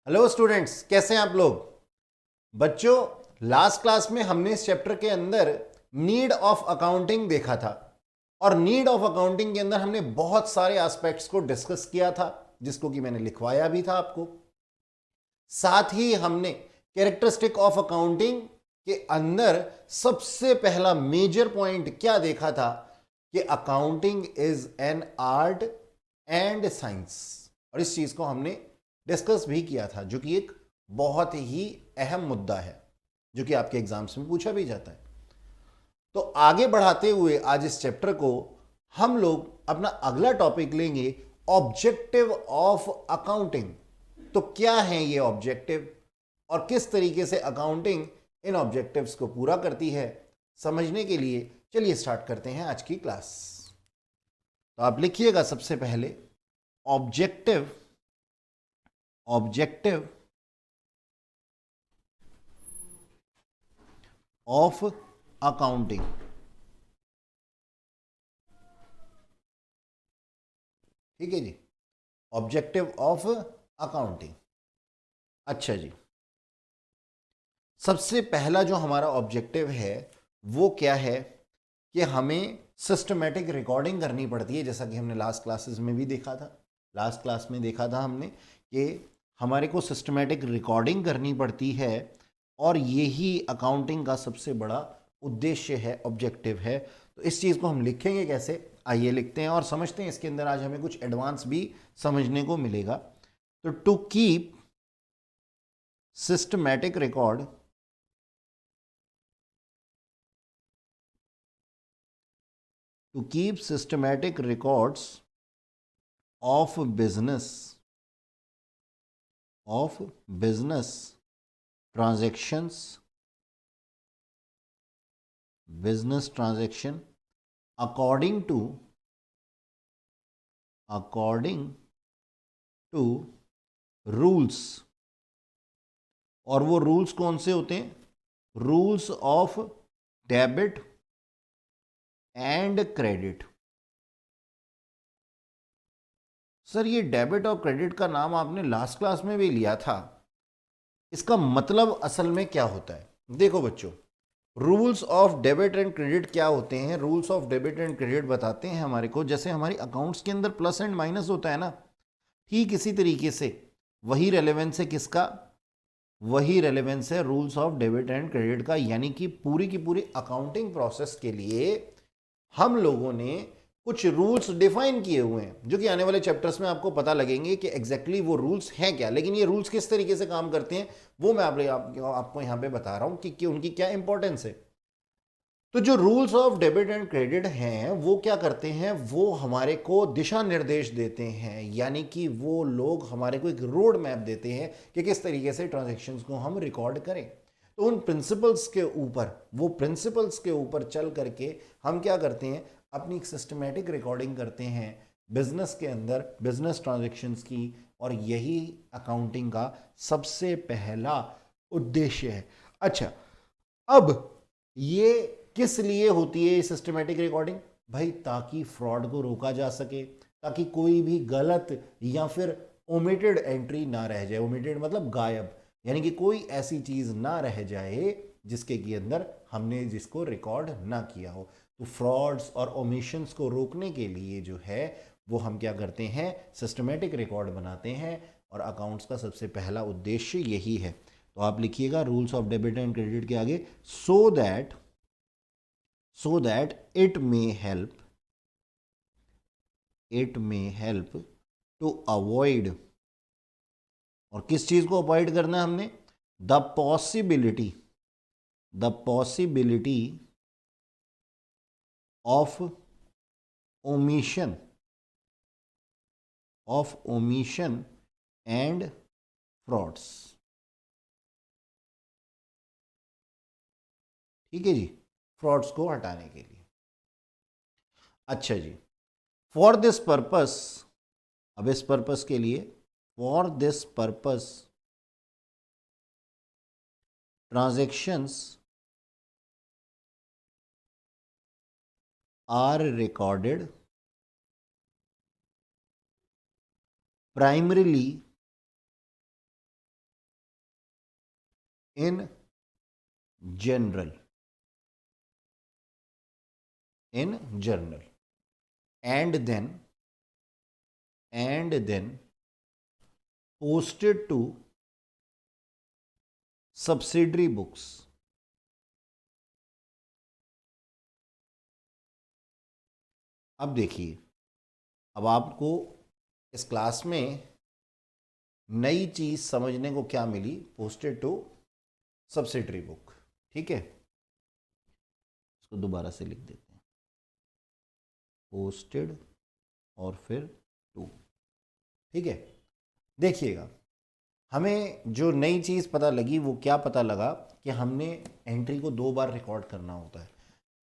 Hello students, कैसे हैं आप लोग। बच्चों, लास्ट क्लास में हमने इस चैप्टर के अंदर नीड ऑफ अकाउंटिंग देखा था। और नीड ऑफ अकाउंटिंग के अंदर हमने बहुत सारे एस्पेक्ट्स को डिस्कस किया था, जिसको कि मैंने लिखवाया भी था आपको। साथ ही हमने कैरेक्टरिस्टिक ऑफ अकाउंटिंग के अंदर सबसे पहला मेजर पॉइंट क्या देखा था कि accounting is an art and science. और इस चीज को हमने डिस्कस भी किया था, जो कि एक बहुत ही अहम मुद्दा है, जो कि आपके एग्जाम्स में पूछा भी जाता है। तो आगे बढ़ाते हुए आज इस चैप्टर को हम लोग अपना अगला टॉपिक लेंगे, ऑब्जेक्टिव ऑफ अकाउंटिंग। तो क्या है ये ऑब्जेक्टिव और किस तरीके से अकाउंटिंग इन ऑब्जेक्टिव्स को पूरा करती है, समझने के लिए चलिए स्टार्ट करते हैं आज की क्लास। तो आप लिखिएगा सबसे पहले ऑब्जेक्टिव ऑब्जेक्टिव ऑफ अकाउंटिंग। ठीक है जी, ऑब्जेक्टिव ऑफ अकाउंटिंग। अच्छा जी, सबसे पहला जो हमारा ऑब्जेक्टिव है वो क्या है कि हमें सिस्टमेटिक रिकॉर्डिंग करनी पड़ती है, जैसा कि हमने लास्ट क्लासेस में भी देखा था। लास्ट क्लास में देखा था हमने कि हमारे को सिस्टमेटिक रिकॉर्डिंग करनी पड़ती है, और यही अकाउंटिंग का सबसे बड़ा उद्देश्य है, ऑब्जेक्टिव है। तो इस चीज़ को हम लिखेंगे कैसे, आइए लिखते हैं और समझते हैं। इसके अंदर आज हमें कुछ एडवांस भी समझने को मिलेगा। तो to keep systematic record to keep systematic records of business transactions business transaction according to rules. और वो रूल्स कौन से होते हैं? Rules of debit and credit. Sir, ये डेबिट और क्रेडिट का नाम आपने लास्ट क्लास में भी लिया था, इसका मतलब असल में क्या होता है? देखो बच्चों, rules of debit and credit क्या होते हैं? Rules of debit and credit बताते हैं हमारे को, जैसे हमारी अकाउंट्स के अंदर प्लस एंड माइनस होता है ना, ठीक इसी तरीके से वही रेलेवेंस है किसका? वही रेलेवेंस है rules of debit and credit का। यानी कि पूरी की पूरी अकाउंटिंग प्रोसेस के लिए हम लोगों ने कुछ रूल्स डिफाइन किए हुए हैं, जो कि आने वाले चैप्टर्स में आपको पता लगेंगे कि एग्जैक्टली वो रूल्स हैं क्या। लेकिन ये रूल्स किस तरीके से काम करते हैं वो मैं आपको यहाँ पे बता रहा हूँ कि उनकी क्या इंपॉर्टेंस है। तो जो rules of debit and credit हैं वो क्या करते हैं? वो हमारे को दिशा निर्देश देते हैं, यानी कि वो लोग हमारे को एक रोड मैप देते हैं कि किस तरीके से ट्रांजैक्शंस को हम रिकॉर्ड करें। तो उन प्रिंसिपल्स के ऊपर, वो प्रिंसिपल्स के ऊपर चल करके हम क्या करते हैं? अपनी एक सिस्टमेटिक रिकॉर्डिंग करते हैं बिजनेस के अंदर, बिजनेस ट्रांजैक्शंस की। और यही अकाउंटिंग का सबसे पहला उद्देश्य है। अच्छा, अब ये किस लिए होती है सिस्टमेटिक रिकॉर्डिंग? भाई, ताकि फ्रॉड को रोका जा सके, ताकि कोई भी गलत या फिर ओमिटेड एंट्री ना रह जाए। ओमिटेड मतलब गायब, यानी कि कोई ऐसी चीज ना रह जाए जिसके के अंदर हमने जिसको रिकॉर्ड ना किया हो। तो फ्रॉड्स और ओमिशंस को रोकने के लिए जो है वो हम क्या करते हैं? सिस्टमेटिक रिकॉर्ड बनाते हैं। और अकाउंट्स का सबसे पहला उद्देश्य यही है। तो आप लिखिएगा rules of debit and credit के आगे, so that it may help to avoid। और किस चीज को अवॉइड करना है हमने? The possibility of omission and frauds. ठीक है जी, फ्रॉड्स को हटाने के लिए। अच्छा जी, फॉर दिस पर्पस, अब इस पर्पस के लिए, for this purpose transactions are recorded primarily in general, and then posted to subsidiary books. अब देखिए, अब आपको इस क्लास में नई चीज समझने को क्या मिली? Posted to subsidiary book. ठीक है, इसको दोबारा से लिख देते हैं, पोस्टेड और फिर टू। ठीक है, देखिएगा, हमें जो नई चीज पता लगी वो क्या पता लगा कि हमने एंट्री को 2 बार रिकॉर्ड करना होता है।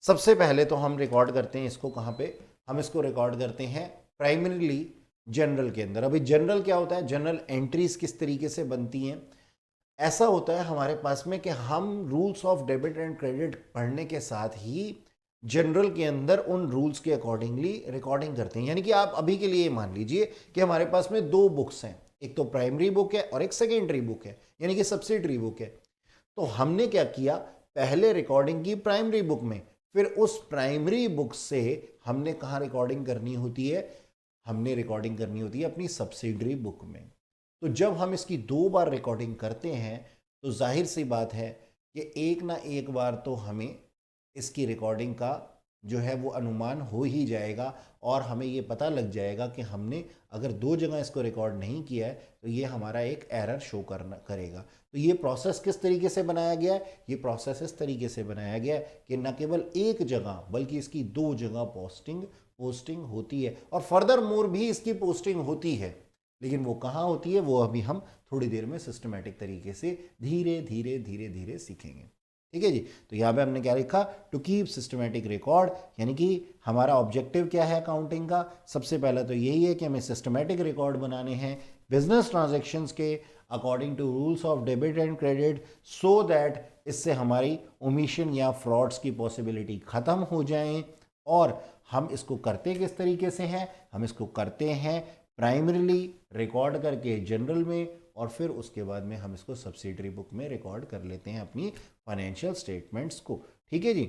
सबसे पहले तो हम रिकॉर्ड करते हैं इसको कहाँ पे? हम इसको रिकॉर्ड करते हैं प्राइमरीली जनरल के अंदर। अभी जनरल क्या होता है? जनरल एंट्रीज किस तरीके से बनती हैं? ऐसा होता है हमारे पास में कि हम rules of debit and credit पढ़ने के साथ ही जनरल के अंदर उन रूल्स के अकॉर्डिंगली रिकॉर्डिंग करते हैं। यानी कि आप अभी के लिए मान लीजिए कि हमारे पास में 2 बुक्स हैं, एक तो प्राइमरी बुक है और एक सेकेंडरी बुक है, यानी कि सब्सिडरी बुक है। तो हमने क्या किया? पहले रिकॉर्डिंग की प्राइमरी बुक में, फिर उस प्राइमरी बुक से हमने कहाँ रिकॉर्डिंग करनी होती है? हमने रिकॉर्डिंग करनी होती है अपनी सब्सिडरी बुक में। तो जब हम इसकी 2 बार रिकॉर्डिंग करते हैं तो जाहिर सी बात है कि एक ना एक बार तो हमें इसकी रिकॉर्डिंग का जो है वो अनुमान हो ही जाएगा और हमें ये पता लग जाएगा कि हमने अगर 2 जगह इसको रिकॉर्ड नहीं किया है तो ये हमारा एक एरर शो करेगा। तो ये प्रोसेस किस तरीके से बनाया गया है? ये प्रोसेस इस तरीके से बनाया गया है कि न केवल एक जगह बल्कि इसकी 2 जगह पोस्टिंग होती है और फर्दर मोर भी इसकी पोस्टिंग होती है। लेकिन वो कहाँ होती है वो अभी हम थोड़ी देर में सिस्टमैटिक तरीके से धीरे धीरे सीखेंगे। ठीक है जी। तो यहाँ पे हमने क्या लिखा? टू कीप सिस्टमैटिक रिकॉर्ड, यानी कि हमारा ऑब्जेक्टिव क्या है अकाउंटिंग का? सबसे पहला तो यही है कि हमें सिस्टमैटिक रिकॉर्ड बनाने हैं बिजनेस ट्रांजैक्शंस के according to rules of debit and credit, so that इससे हमारी ओमिशन या फ्रॉड्स की पॉसिबिलिटी खत्म हो जाए। और हम इसको करते किस तरीके से हैं? हम इसको करते हैं प्राइमरीली रिकॉर्ड करके जनरल में और फिर उसके बाद में हम इसको सब्सिडरी बुक में रिकॉर्ड कर लेते हैं अपनी फाइनेंशियल स्टेटमेंट्स को। ठीक है जी।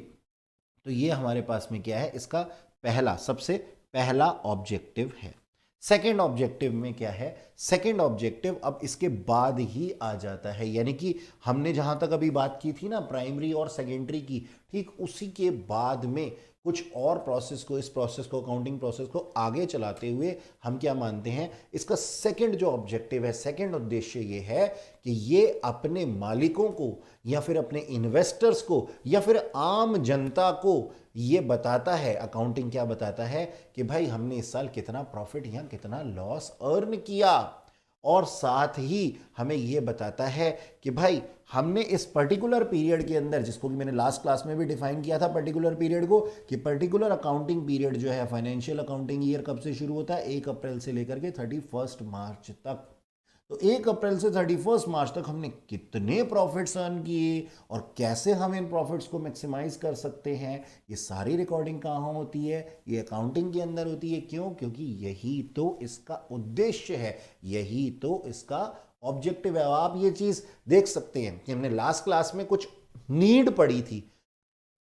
तो ये हमारे पास में क्या है? इसका सबसे पहला ऑब्जेक्टिव है। सेकंड ऑब्जेक्टिव में क्या है? सेकंड ऑब्जेक्टिव अब इसके बाद ही आ जाता है, यानी कि हमने जहां तक अभी बात की थी ना प्राइमरी और सेकेंडरी की, ठीक उसी के बाद में कुछ और इस प्रोसेस को अकाउंटिंग प्रोसेस को आगे चलाते हुए हम क्या मानते हैं? इसका सेकंड जो ऑब्जेक्टिव है, सेकंड उद्देश्य ये है कि ये अपने मालिकों को या फिर अपने इन्वेस्टर्स को या फिर आम जनता को ये बताता है, अकाउंटिंग क्या बताता है कि भाई हमने इस साल कितना प्रॉफिट या कितना लॉस अर्न किया। और साथ ही हमें यह बताता है कि भाई हमने इस पर्टिकुलर पीरियड के अंदर, जिसको कि मैंने लास्ट क्लास में भी डिफाइन किया था पर्टिकुलर पीरियड को, कि पर्टिकुलर अकाउंटिंग पीरियड जो है फाइनेंशियल अकाउंटिंग ईयर कब से शुरू होता है? 1 अप्रैल से लेकर के 31 मार्च तक। तो 1 अप्रैल से 31 मार्च तक हमने कितने प्रॉफिट्स अर्न किए और कैसे हम इन प्रॉफिट्स को मैक्सिमाइज कर सकते हैं, ये सारी रिकॉर्डिंग कहाँ होती है? ये अकाउंटिंग के अंदर होती है। क्यों? क्योंकि यही तो इसका उद्देश्य है, यही तो इसका ऑब्जेक्टिव है। आप ये चीज देख सकते हैं कि हमने लास्ट क्लास में कुछ नीड पढ़ी थी।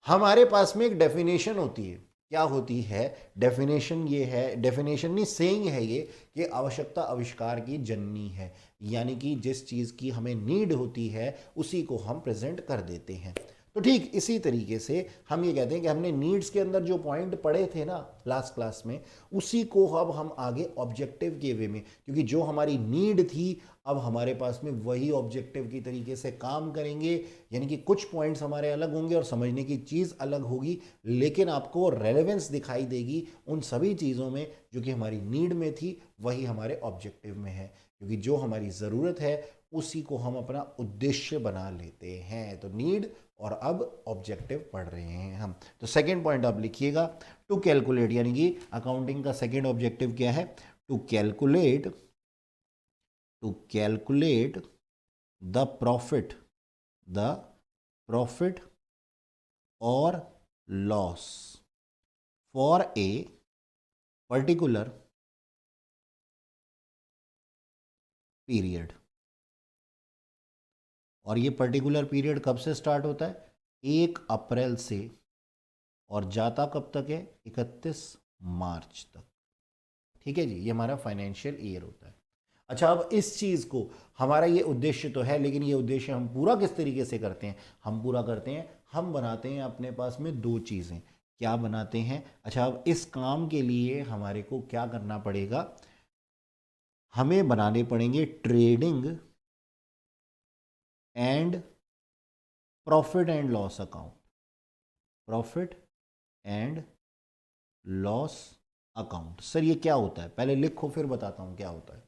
हमारे पास में एक डेफिनेशन होती है। क्या होती है डेफिनेशन? ये है, डेफिनेशन नहीं सेइंग है ये, कि आवश्यकता आविष्कार की जननी है, यानी कि जिस चीज की हमें नीड होती है उसी को हम प्रेजेंट कर देते हैं। तो ठीक इसी तरीके से हम ये कहते हैं कि हमने नीड्स के अंदर जो पॉइंट पढ़े थे ना लास्ट क्लास में, उसी को अब हम आगे ऑब्जेक्टिव के वे में, क्योंकि जो हमारी नीड थी अब हमारे पास में वही ऑब्जेक्टिव की तरीके से काम करेंगे। यानी कि कुछ पॉइंट्स हमारे अलग होंगे और समझने की चीज़ अलग होगी, लेकिन आपको रेलेवेंस दिखाई देगी उन सभी चीज़ों में जो कि हमारी नीड में थी, वही हमारे ऑब्जेक्टिव में है। क्योंकि जो हमारी ज़रूरत है उसी को हम अपना उद्देश्य बना लेते हैं। तो नीड और अब ऑब्जेक्टिव पढ़ रहे हैं हम। तो सेकेंड पॉइंट आप लिखिएगा, टू कैलकुलेट, यानी कि अकाउंटिंग का सेकेंड ऑब्जेक्टिव क्या है? To calculate the profit or loss for a particular period। और ये पर्टिकुलर पीरियड कब से स्टार्ट होता है? 1 अप्रैल से, और जाता कब तक है? 31 मार्च तक। ठीक है जी, ये हमारा फाइनेंशियल ईयर होता है। अच्छा, अब इस चीज़ को, हमारा ये उद्देश्य तो है, लेकिन ये उद्देश्य हम पूरा किस तरीके से करते हैं? हम पूरा करते हैं, हम बनाते हैं अपने पास में दो चीज़ें। क्या बनाते हैं? अच्छा, अब इस काम के लिए हमारे को क्या करना पड़ेगा? हमें बनाने पड़ेंगे trading and profit and loss account. Profit and loss account. Sir ये क्या होता है? पहले लिखो फिर बताता हूं क्या होता है।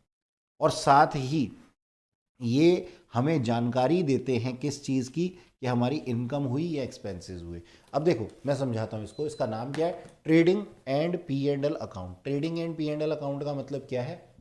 और साथ ही ये हमें जानकारी देते हैं किस चीज़ की, कि हमारी इनकम हुई या एक्सपेंसेस हुए। अब देखो मैं समझाता हूँ इसको। इसका नाम क्या है? Trading and P and L account. Trading and P and L account का मतलब क्या है?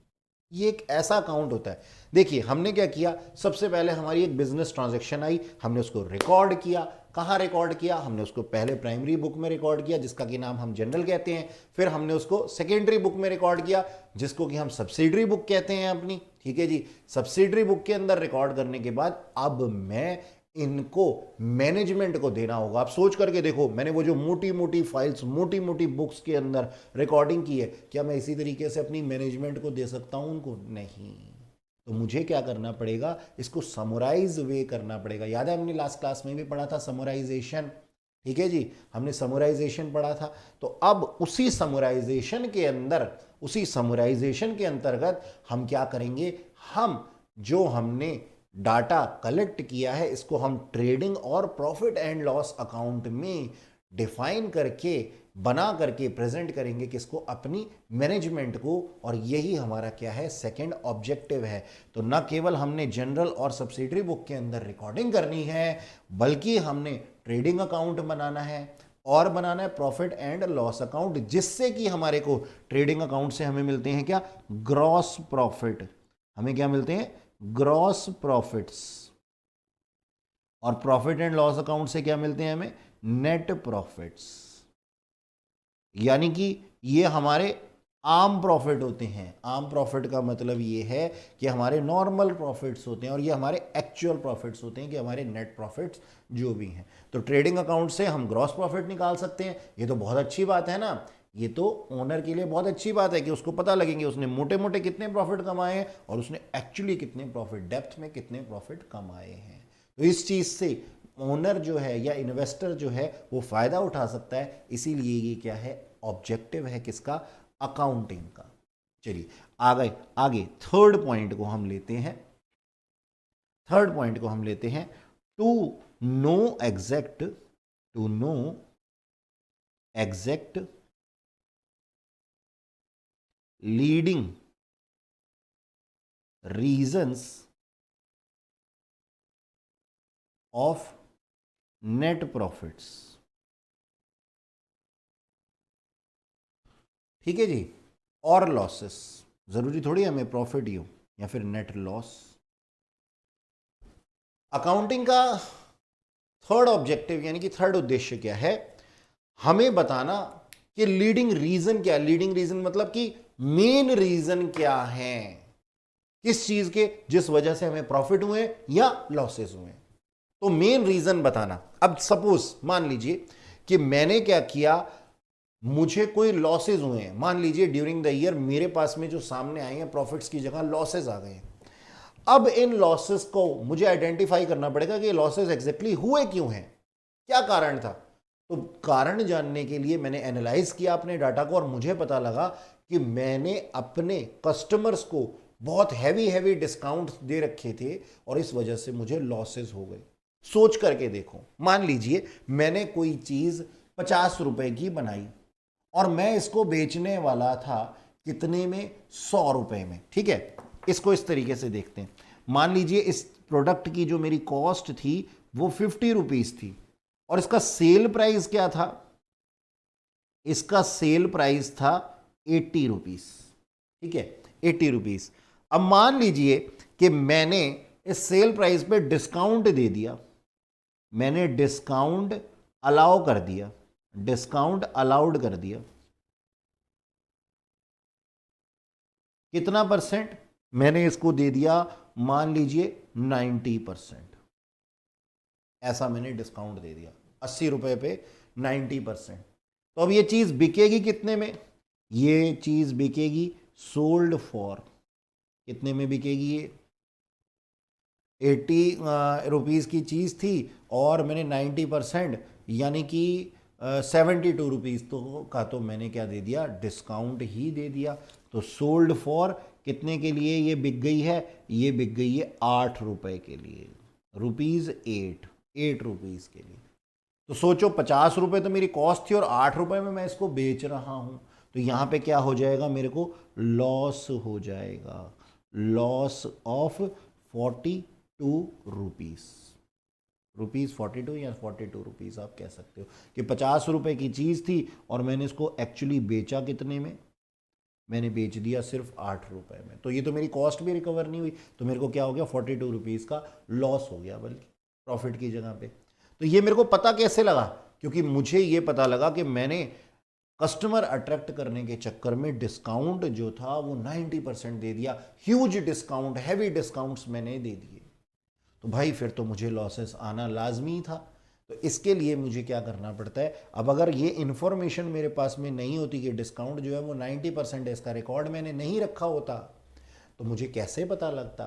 ये एक ऐसा अकाउंट होता है। देखिए हमने क्या किया, सबसे पहले हमारी एक बिजनेस ट्रांजैक्शन आई, हमने उसको रिकॉर्ड किया। कहाँ रिकॉर्ड किया? हमने उसको पहले प्राइमरी बुक में रिकॉर्ड किया, जिसका कि नाम हम जनरल कहते हैं। फिर हमने उसको सेकेंडरी बुक में रिकॉर्ड किया, जिसको कि हम सब्सिडरी बुक कहते हैं अपनी। ठीक है जी, सब्सिडरी बुक के अंदर रिकॉर्ड करने के बाद अब मैं इनको मैनेजमेंट को देना होगा। आप सोच करके देखो, मैंने वो जो मोटी मोटी फाइल्स, मोटी मोटी बुक्स के अंदर रिकॉर्डिंग की है, क्या मैं इसी तरीके से अपनी मैनेजमेंट को दे सकता हूं उनको? नहीं। तो मुझे क्या करना पड़ेगा? इसको समराइज वे करना पड़ेगा। याद है हमने लास्ट क्लास में भी पढ़ा था समराइजेशन। ठीक है जी, हमने समराइजेशन पढ़ा था। तो अब उसी समराइजेशन के अंदर, उसी समराइजेशन के अंतर्गत हम क्या करेंगे? हम जो हमने डाटा कलेक्ट किया है, इसको हम ट्रेडिंग और प्रॉफिट एंड लॉस अकाउंट में डिफाइन करके, बना करके प्रेजेंट करेंगे किसको? अपनी मैनेजमेंट को। और यही हमारा क्या है? सेकंड ऑब्जेक्टिव है। तो न केवल हमने जनरल और सब्सिडरी बुक के अंदर रिकॉर्डिंग करनी है, बल्कि हमने ट्रेडिंग अकाउंट बनाना है और बनाना है प्रॉफिट एंड लॉस अकाउंट, जिससे कि हमारे को ट्रेडिंग अकाउंट से हमें मिलते हैं क्या? Gross profit. हमें क्या मिलते हैं? Gross profits. और प्रॉफिट एंड लॉस अकाउंट से क्या मिलते हैं हमें? Net profits. यानी कि ये हमारे आम प्रॉफिट होते हैं। आम प्रॉफिट का मतलब ये है कि हमारे नॉर्मल प्रॉफिट्स होते हैं, और ये हमारे एक्चुअल प्रॉफिट्स होते हैं, कि हमारे नेट प्रॉफिट्स जो भी हैं। तो ट्रेडिंग अकाउंट से हम ग्रॉस प्रॉफिट निकाल सकते हैं। ये तो बहुत अच्छी बात है ना। ये तो ओनर के लिए बहुत अच्छी बात है कि उसको पता लगेंगे उसने मोटे मोटे कितने प्रॉफिट कमाए हैं, और उसने एक्चुअली कितने प्रॉफिट, डेप्थ में कितने प्रॉफिट कमाए हैं। तो इस चीज़ से ओनर जो है या इन्वेस्टर जो है वो फ़ायदा उठा सकता है। इसीलिए ये क्या है? ऑब्जेक्टिव है किसका? अकाउंटिंग का। चलिए आगे आगे थर्ड पॉइंट को हम लेते हैं। थर्ड पॉइंट को हम लेते हैं, to know exact, to know exact leading reasons of net profits. ठीक है जी, और लॉसेस। जरूरी थोड़ी हमें प्रॉफिट ही हो या फिर नेट लॉस। अकाउंटिंग का थर्ड ऑब्जेक्टिव यानी कि थर्ड उद्देश्य क्या है? हमें बताना कि लीडिंग रीजन क्या है। लीडिंग रीजन मतलब कि मेन रीजन क्या है, किस चीज के, जिस वजह से हमें प्रॉफिट हुए या लॉसेस हुए। तो मेन रीजन बताना। अब सपोज मान लीजिए कि मैंने क्या किया, मुझे कोई लॉसेस हुए हैं। मान लीजिए ड्यूरिंग द ईयर मेरे पास में जो सामने आए हैं प्रॉफिट्स की जगह लॉसेस आ गए हैं। अब इन लॉसेस को मुझे आइडेंटिफाई करना पड़ेगा कि लॉसेस एग्जैक्टली हुए क्यों हैं, क्या कारण था। तो कारण जानने के लिए मैंने एनालाइज किया अपने डाटा को, और मुझे पता लगा कि मैंने अपने कस्टमर्स को बहुत हैवी हैवी डिस्काउंट दे रखे थे, और इस वजह से मुझे लॉसेस हो गए। सोच करके देखो, मान लीजिए मैंने कोई चीज 50 रुपए की बनाई, और मैं इसको बेचने वाला था कितने में? 100 रुपए में। ठीक है, इसको इस तरीके से देखते हैं। मान लीजिए इस प्रोडक्ट की जो मेरी कॉस्ट थी वो 50 रुपीज थी, और इसका सेल प्राइस क्या था? इसका सेल प्राइस था 80 रुपीज। ठीक है, 80 रुपीज। अब मान लीजिए कि मैंने इस सेल प्राइस पे डिस्काउंट दे दिया, मैंने डिस्काउंट अलाउ कर दिया, डिस्काउंट अलाउड कर दिया। कितना परसेंट? मैंने इसको दे दिया मान लीजिए 90%। ऐसा मैंने डिस्काउंट दे दिया 80 रुपए पे 90%। तो अब ये चीज़ बिकेगी कितने में? ये चीज़ बिकेगी सोल्ड फॉर, कितने में बिकेगी ये? 80 रुपीज़ की चीज़ थी और मैंने 90% यानी कि 72 रुपीज़ का तो मैंने क्या दे दिया, डिस्काउंट ही दे दिया। तो सोल्ड फॉर कितने के लिए ये बिक गई है? ये बिक गई है 8 रुपए के लिए, ₹8 के लिए। तो सोचो 50 रुपए तो मेरी कॉस्ट थी और 8 रुपए में मैं इसको बेच रहा हूं, तो यहां पे क्या हो जाएगा, मेरे को लॉस हो जाएगा, लॉस ऑफ 42 रुपीज़, ₹42 या 42 आप कह सकते हो कि 50 रुपए की चीज़ थी और मैंने इसको एक्चुअली बेचा कितने में? मैंने बेच दिया सिर्फ 8 रुपए में। तो ये तो मेरी कॉस्ट भी रिकवर नहीं हुई, तो मेरे को क्या हो गया, 42 रुपीज़ का लॉस हो गया, बल्कि प्रॉफिट की जगह पे। तो ये मेरे को पता कैसे लगा? क्योंकि मुझे ये पता लगा कि मैंने कस्टमर अट्रैक्ट करने के चक्कर में डिस्काउंट जो था वो 90% दे दिया, ह्यूज डिस्काउंट, हैवी डिस्काउंट्स मैंने दे दिए। तो भाई फिर तो मुझे लॉसेस आना लाजमी था। तो इसके लिए मुझे क्या करना पड़ता है, अब अगर ये इन्फॉर्मेशन मेरे पास में नहीं होती कि डिस्काउंट जो है वो 90% है, इसका रिकॉर्ड मैंने नहीं रखा होता, तो मुझे कैसे पता लगता?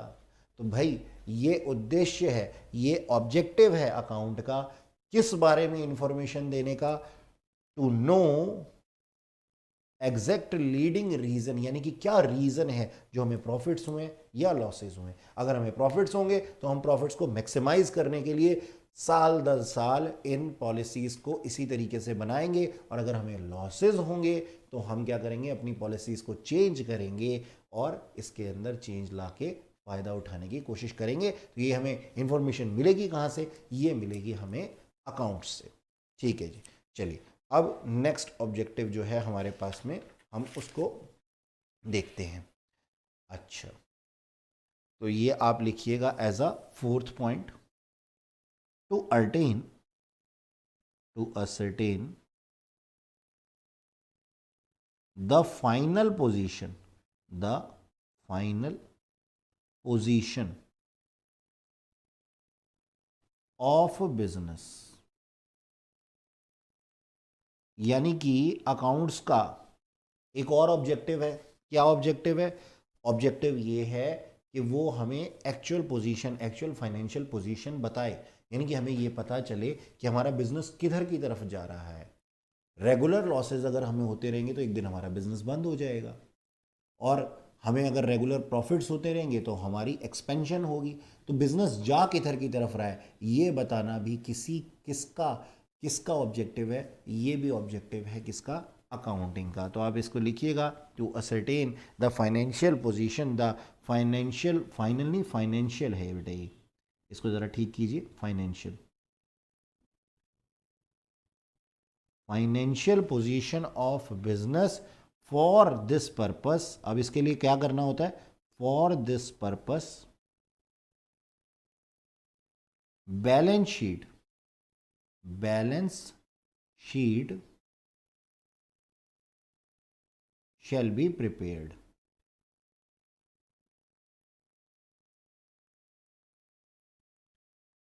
तो भाई ये उद्देश्य है, ये ऑब्जेक्टिव है अकाउंट का, किस बारे में इंफॉर्मेशन देने का? To know exact leading reason, यानी कि क्या रीजन है जो हमें प्रॉफिट्स हुए या लॉसेस हुए। अगर हमें प्रॉफिट्स होंगे तो हम प्रॉफिट्स को मैक्सिमाइज करने के लिए साल दर साल इन पॉलिसीज को इसी तरीके से बनाएंगे, और अगर हमें लॉसेस होंगे तो हम क्या करेंगे, अपनी पॉलिसीज को चेंज करेंगे और इसके अंदर चेंज लाके फायदा उठाने की कोशिश करेंगे। तो ये हमें इंफॉर्मेशन मिलेगी कहाँ से? ये मिलेगी हमें अकाउंट्स से। ठीक है जी, चलिए अब नेक्स्ट ऑब्जेक्टिव जो है हमारे पास में, हम उसको देखते हैं। अच्छा, तो ये आप लिखिएगा as a 4th point, to ascertain the final position of business, यानी कि अकाउंट्स का एक और ऑब्जेक्टिव है। क्या ऑब्जेक्टिव है? ऑब्जेक्टिव ये है कि वो हमें actual position, actual financial position बताए, यानी कि हमें ये पता चले कि हमारा बिजनेस किधर की तरफ जा रहा है। रेगुलर लॉसेज अगर हमें होते रहेंगे तो एक दिन हमारा बिजनेस बंद हो जाएगा, और हमें अगर रेगुलर प्रॉफिट्स होते रहेंगे तो हमारी एक्सपेंशन होगी। तो बिजनेस जा किधर की तरफ रहा है ये बताना भी किसका ऑब्जेक्टिव है? ये भी ऑब्जेक्टिव है किसका? अकाउंटिंग का। तो आप इसको लिखिएगा, to ascertain the financial position, the financial, finally financial है बेटा, ये इसको ज़रा ठीक कीजिए, financial position of business for this purpose. अब इसके लिए क्या करना होता है? For this purpose balance sheet shall be prepared।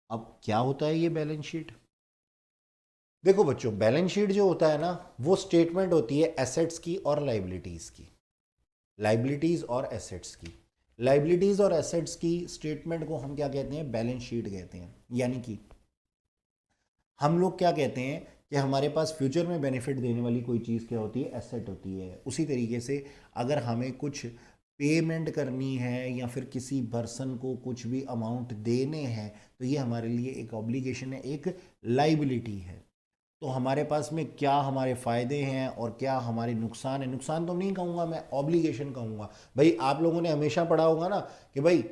अब क्या होता है ये बैलेंस शीट? देखो बच्चों, बैलेंस शीट जो होता है ना, वो स्टेटमेंट होती है एसेट्स की और लाइबिलिटीज की, लाइबिलिटीज और एसेट्स की। लाइबिलिटीज और एसेट्स की स्टेटमेंट को हम क्या कहते हैं? बैलेंस शीट कहते हैं। यानी कि हम लोग क्या कहते हैं कि हमारे पास फ्यूचर में बेनिफिट देने वाली कोई चीज़ क्या होती है? एसेट होती है। उसी तरीके से अगर हमें कुछ पेमेंट करनी है या फिर किसी पर्सन को कुछ भी अमाउंट देने हैं, तो ये हमारे लिए एक ऑब्लिगेशन है, एक लाइबिलिटी है। तो हमारे पास में क्या हमारे फ़ायदे हैं और क्या हमारे नुकसान है? नुकसान तो नहीं कहूँगा मैं, ऑब्लिगेशन कहूँगा। भाई आप लोगों ने हमेशा पढ़ा होगा ना कि भाई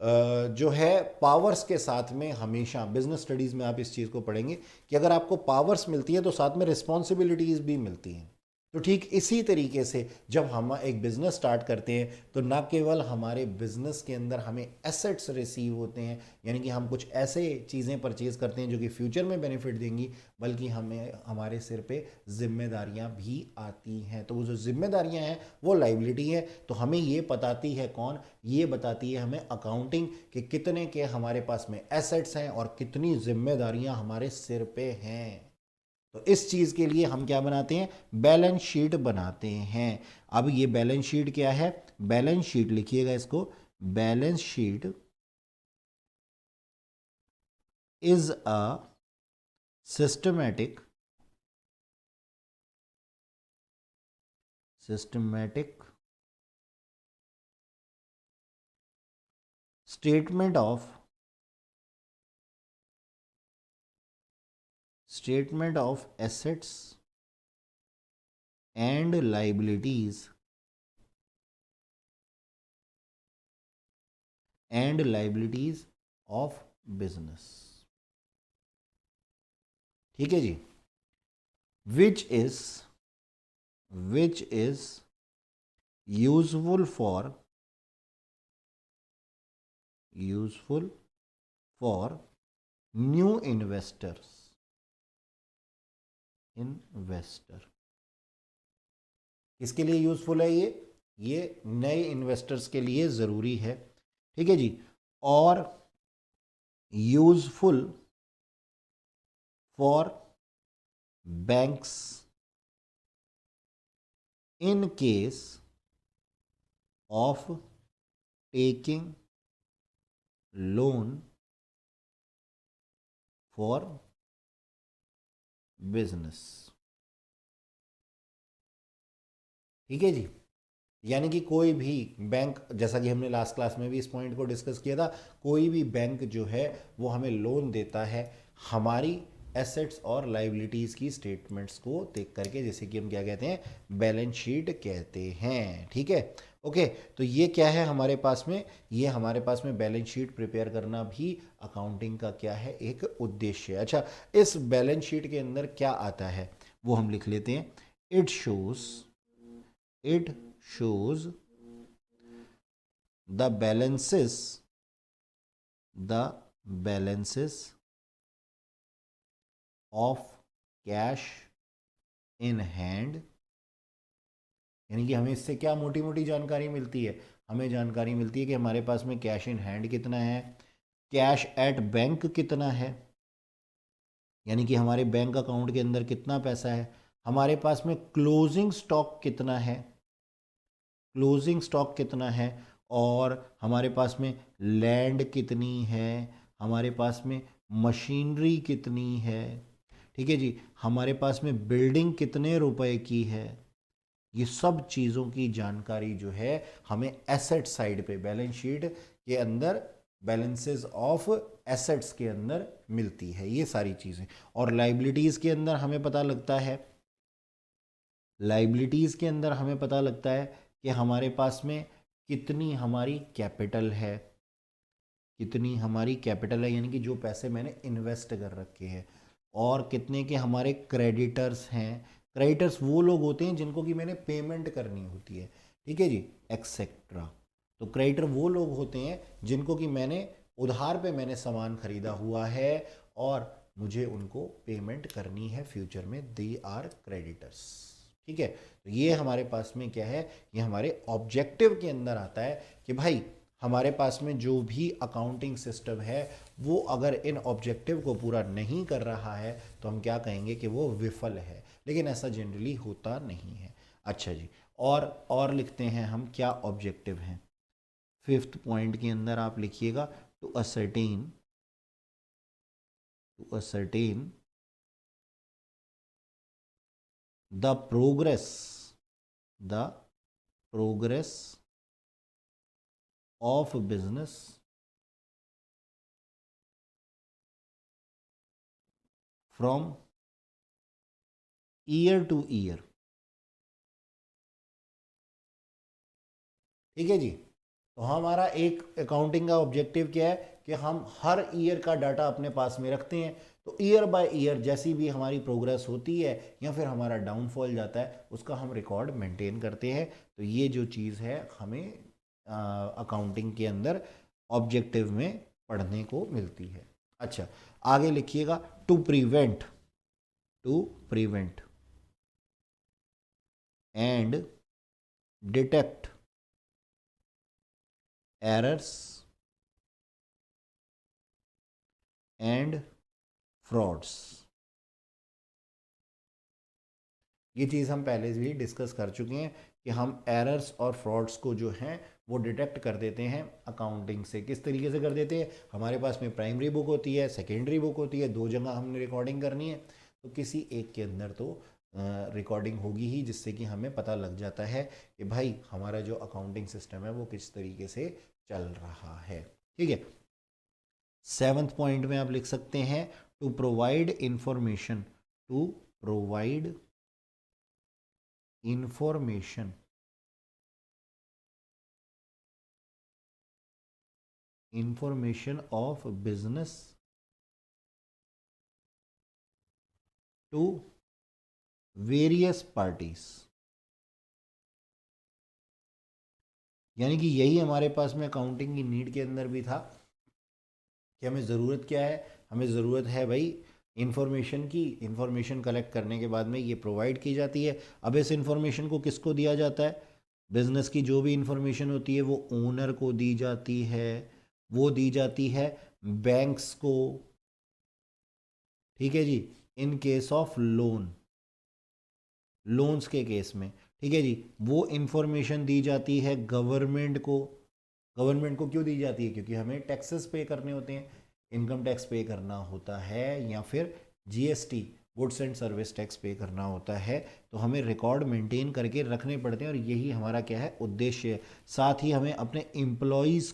जो है पावर्स के साथ में, हमेशा बिजनेस स्टडीज़ में आप इस चीज़ को पढ़ेंगे कि अगर आपको पावर्स मिलती है तो साथ में रिस्पॉन्सिबिलिटीज़ भी मिलती हैं। तो ठीक इसी तरीके से जब हम एक बिज़नेस स्टार्ट करते हैं तो ना केवल हमारे बिज़नेस के अंदर हमें एसेट्स रिसीव होते हैं, यानी कि हम कुछ ऐसे चीज़ें परचेज करते हैं जो कि फ्यूचर में बेनिफिट देंगी, बल्कि हमें हमारे सिर पे जिम्मेदारियां भी आती हैं। तो वो जो जिम्मेदारियां हैं वो लाइबिलिटी है। तो हमें ये बताती है कौन, ये बताती है हमें अकाउंटिंग कि कितने के हमारे पास में एसेट्स हैं और कितनी जिम्मेदारियां हमारे सिर पे हैं। तो इस चीज के लिए हम क्या बनाते हैं, बैलेंस शीट बनाते हैं। अब ये बैलेंस शीट क्या है, बैलेंस शीट लिखिएगा इसको, balance sheet is a systematic systematic statement of assets and liabilities of business. ठीक है जी। Which is useful for new investor. किसके लिए यूजफुल है ये नए इन्वेस्टर्स के लिए ज़रूरी है। ठीक है जी। और useful for banks in case of taking loan for business. ठीक है जी। यानी कि कोई भी बैंक, जैसा कि हमने लास्ट क्लास में भी इस पॉइंट को डिस्कस किया था, कोई भी बैंक जो है वो हमें लोन देता है हमारी एसेट्स और लाइबिलिटीज़ की स्टेटमेंट्स को देख करके, जैसे कि हम क्या कहते हैं, बैलेंस शीट कहते हैं। ठीक है, ओके। तो ये क्या है हमारे पास में, ये हमारे पास में बैलेंस शीट प्रिपेयर करना भी अकाउंटिंग का क्या है, एक उद्देश्य है। अच्छा, इस बैलेंस शीट के अंदर क्या आता है वो हम लिख लेते हैं। It shows the balances of cash in hand। यानी कि हमें इससे क्या मोटी मोटी जानकारी मिलती है, हमें जानकारी मिलती है कि हमारे पास में कैश इन हैंड कितना है, कैश एट बैंक कितना है, यानी कि हमारे बैंक अकाउंट के अंदर कितना पैसा है, हमारे पास में क्लोजिंग स्टॉक कितना है, और हमारे पास में लैंड कितनी है, हमारे पास में मशीनरी कितनी है। ठीक है जी। हमारे पास में बिल्डिंग कितने रुपए की है। ये सब चीज़ों की जानकारी जो है हमें एसेट साइड पे बैलेंस शीट के अंदर, बैलेंसेस ऑफ एसेट्स के अंदर मिलती है, ये सारी चीज़ें। और लाइबिलिटीज़ के अंदर हमें पता लगता है, कि हमारे पास में कितनी हमारी कैपिटल है, यानी कि जो पैसे मैंने इन्वेस्ट कर रखे हैं, और कितने के हमारे क्रेडिटर्स हैं। क्रेडिटर्स वो लोग होते हैं जिनको कि मैंने पेमेंट करनी होती है। ठीक है जी, एक्सेट्रा। तो क्रेडिटर वो लोग होते हैं जिनको कि मैंने उधार पे मैंने सामान खरीदा हुआ है और मुझे उनको पेमेंट करनी है फ्यूचर में, दे आर क्रेडिटर्स। ठीक है। तो ये हमारे पास में क्या है, ये हमारे ऑब्जेक्टिव के अंदर आता है कि भाई हमारे पास में जो भी अकाउंटिंग सिस्टम है वो अगर इन ऑब्जेक्टिव को पूरा नहीं कर रहा है तो हम क्या कहेंगे कि वो विफल है, लेकिन ऐसा जनरली होता नहीं है। अच्छा जी, और लिखते हैं हम क्या ऑब्जेक्टिव हैं। फिफ्थ पॉइंट के अंदर आप लिखिएगा, to ascertain the progress of business from year to year. ठीक है जी। तो हमारा एक अकाउंटिंग का ऑब्जेक्टिव क्या है कि हम हर ईयर का डाटा अपने पास में रखते हैं। तो ईयर बाय ईयर जैसी भी हमारी प्रोग्रेस होती है या फिर हमारा डाउनफॉल जाता है उसका हम रिकॉर्ड मेंटेन करते हैं। तो ये जो चीज़ है हमें अकाउंटिंग के अंदर ऑब्जेक्टिव में पढ़ने को मिलती है। अच्छा, आगे लिखिएगा, to prevent and detect errors and frauds. ये चीज़ हम पहले भी डिस्कस कर चुके हैं कि हम एरर्स और फ्रॉड्स को जो हैं वो डिटेक्ट कर देते हैं अकाउंटिंग से। किस तरीके से कर देते हैं? हमारे पास में प्राइमरी बुक होती है, सेकेंडरी बुक होती है, दो जगह हमने रिकॉर्डिंग करनी है, तो किसी एक के अंदर तो रिकॉर्डिंग होगी ही, जिससे कि हमें पता लग जाता है कि भाई हमारा जो अकाउंटिंग सिस्टम है वो किस तरीके से चल रहा है। ठीक है, 7th पॉइंट में आप लिख सकते हैं to provide information, to provide information of business to various parties. यानी कि यही हमारे पास में अकाउंटिंग की नीड के अंदर भी था कि हमें ज़रूरत क्या है? हमें ज़रूरत है भाई इंफॉर्मेशन की। इंफॉर्मेशन कलेक्ट करने के बाद में ये प्रोवाइड की जाती है। अब इस इंफॉर्मेशन को किसको दिया जाता है? बिजनेस की जो भी इंफॉर्मेशन होती है वो ओनर को दी जाती है, वो दी जाती है बैंक्स को। ठीक है जी, इन केस ऑफ लोन्स के केस में। ठीक है जी, वो इंफॉर्मेशन दी जाती है गवर्नमेंट को। गवर्नमेंट को क्यों दी जाती है? क्योंकि हमें टैक्सेस पे करने होते हैं, इनकम टैक्स पे करना होता है या फिर GST, goods and service tax पे करना होता है। तो हमें रिकॉर्ड मेंटेन करके रखने पड़ते हैं और यही हमारा क्या है? उद्देश्य है। साथ ही हमें अपने एम्प्लॉयज़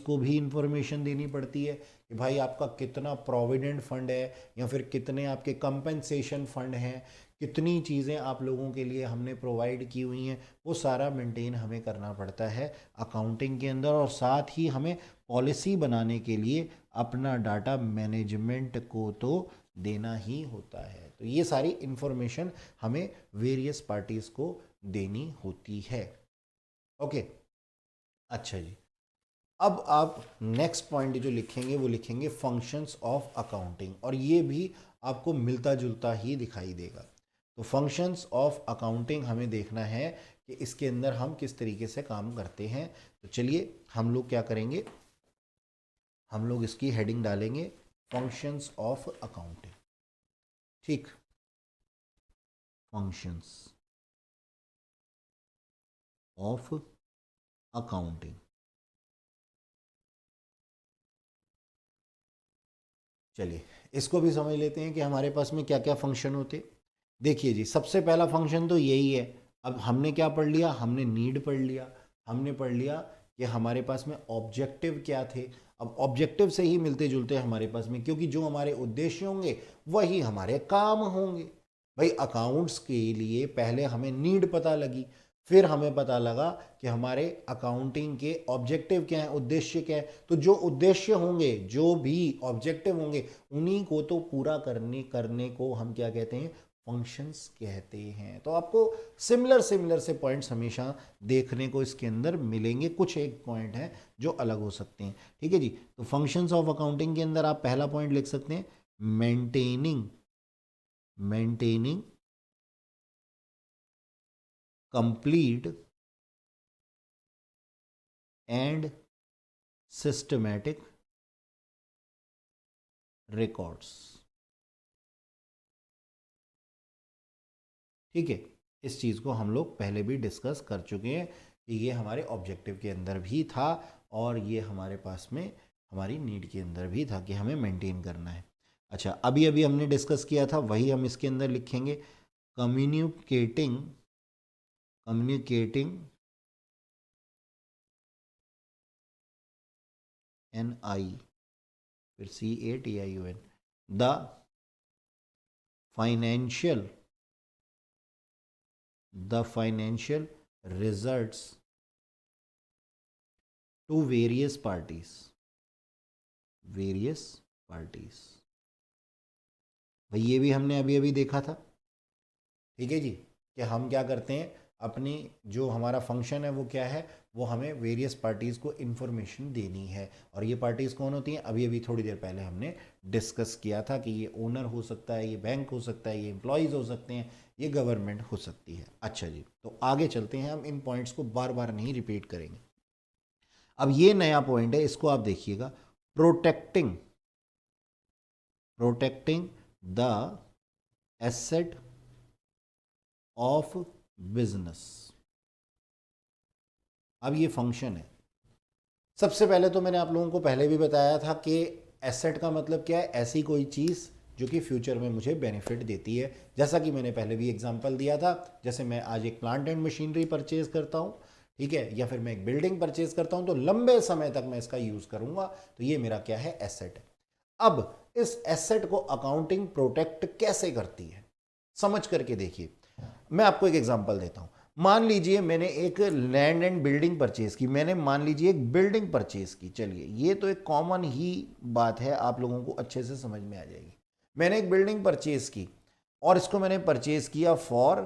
को भी इंफॉर्मेशन देनी पड़ती है कि भाई आपका कितना प्रोविडेंट फंड है या फिर कितने आपके कंपनसेशन फंड हैं, कितनी चीज़ें आप लोगों के लिए हमने प्रोवाइड की हुई हैं, वो सारा मेंटेन हमें करना पड़ता है अकाउंटिंग के अंदर। और साथ ही हमें पॉलिसी बनाने के लिए अपना डाटा मैनेजमेंट को तो देना ही होता है। तो ये सारी इंफॉर्मेशन हमें वेरियस पार्टीज़ को देनी होती है। ओके, अच्छा जी, अब आप नेक्स्ट पॉइंट जो लिखेंगे वो लिखेंगे फंक्शंस ऑफ अकाउंटिंग, और ये भी आपको मिलता जुलता ही दिखाई देगा। तो फंक्शंस ऑफ अकाउंटिंग हमें देखना है कि इसके अंदर हम किस तरीके से काम करते हैं। तो चलिए हम लोग क्या करेंगे, हम लोग इसकी हेडिंग डालेंगे फंक्शंस ऑफ अकाउंटिंग। ठीक, फंक्शंस ऑफ अकाउंटिंग। चलिए इसको भी समझ लेते हैं कि हमारे पास में क्या क्या फंक्शन होते। देखिए जी, सबसे पहला फंक्शन तो यही है। अब हमने क्या पढ़ लिया? हमने नीड पढ़ लिया, हमने पढ़ लिया कि हमारे पास में ऑब्जेक्टिव क्या थे। अब ऑब्जेक्टिव से ही मिलते जुलते हमारे पास में, क्योंकि जो हमारे उद्देश्य होंगे वही हमारे काम होंगे। भाई अकाउंट्स के लिए पहले हमें नीड पता लगी, फिर हमें पता लगा कि हमारे अकाउंटिंग के ऑब्जेक्टिव क्या हैं, उद्देश्य क्या है। तो जो उद्देश्य होंगे, जो भी ऑब्जेक्टिव होंगे, उन्हीं को तो पूरा करने को हम क्या कहते हैं? फंक्शंस कहते हैं। तो आपको सिमिलर सिमिलर से पॉइंट्स हमेशा देखने को इसके अंदर मिलेंगे। कुछ एक पॉइंट हैं जो अलग हो सकते हैं। ठीक है जी, तो फंक्शंस ऑफ अकाउंटिंग के अंदर आप पहला पॉइंट लिख सकते हैं maintaining complete and systematic records. ठीक है, इस चीज़ को हम लोग पहले भी डिस्कस कर चुके हैं कि ये हमारे ऑब्जेक्टिव के अंदर भी था और ये हमारे पास में हमारी नीड के अंदर भी था कि हमें मेंटेन करना है। अच्छा, अभी अभी हमने डिस्कस किया था वही हम इसके अंदर लिखेंगे, कम्युनिकेटिंग NI, फिर CATION, the financial results to various parties. भाई ये भी हमने अभी अभी देखा था, ठीक है जी, कि हम क्या करते हैं, अपनी जो हमारा फंक्शन है वो क्या है, वो हमें वेरियस पार्टीज़ को इन्फॉर्मेशन देनी है। और ये पार्टीज़ कौन होती हैं, अभी अभी थोड़ी देर पहले हमने डिस्कस किया था कि ये ओनर हो सकता है, ये बैंक हो सकता है, ये एम्प्लॉयज़ हो सकते हैं, ये गवर्नमेंट हो सकती है। अच्छा जी, तो आगे चलते हैं, हम इन पॉइंट्स को बार बार नहीं रिपीट करेंगे। अब ये नया पॉइंट है, इसको आप देखिएगा, protecting protecting the asset of business. अब ये फंक्शन है। सबसे पहले तो मैंने आप लोगों को पहले भी बताया था कि एसेट का मतलब क्या है, ऐसी कोई चीज़ जो कि फ्यूचर में मुझे बेनिफिट देती है। जैसा कि मैंने पहले भी एग्जांपल दिया था, जैसे मैं आज एक प्लांट एंड मशीनरी परचेज करता हूँ, ठीक है, या फिर मैं एक बिल्डिंग परचेज करता हूँ, तो लंबे समय तक मैं इसका यूज़ करूँगा, तो ये मेरा क्या है, एसेट है। अब इस एसेट को अकाउंटिंग प्रोटेक्ट कैसे करती है, समझ करके देखिए। मैं आपको एक एग्जांपल देता हूँ। मान लीजिए मैंने एक लैंड एंड बिल्डिंग परचेज की, मैंने मान लीजिए एक बिल्डिंग परचेज की। चलिए, ये तो एक कॉमन ही बात है, आप लोगों को अच्छे से समझ में आ जाएगी। मैंने एक बिल्डिंग परचेज की और इसको मैंने परचेज किया फॉर